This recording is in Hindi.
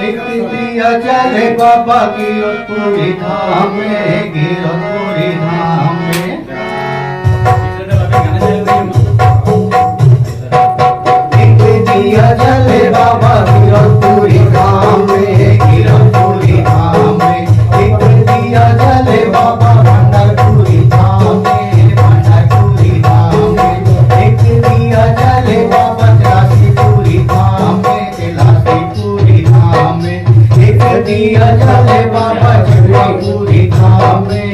एक दिया चले बाबा गिरपुरी धाम में, गिरपुरी धाम में। एक दिया चले बाबा गिरपुरी धाम में, गिरपुरी धाम में। एक दिया चले बाबा पंढरपुरी धाम में, पंढरपुरी धाम में। एक दिया चले बाबा तिलासीपुरी धाम में, तिलासीपुरी धाम में। एक दिया चले बाबा चंद्रपुरी धाम में,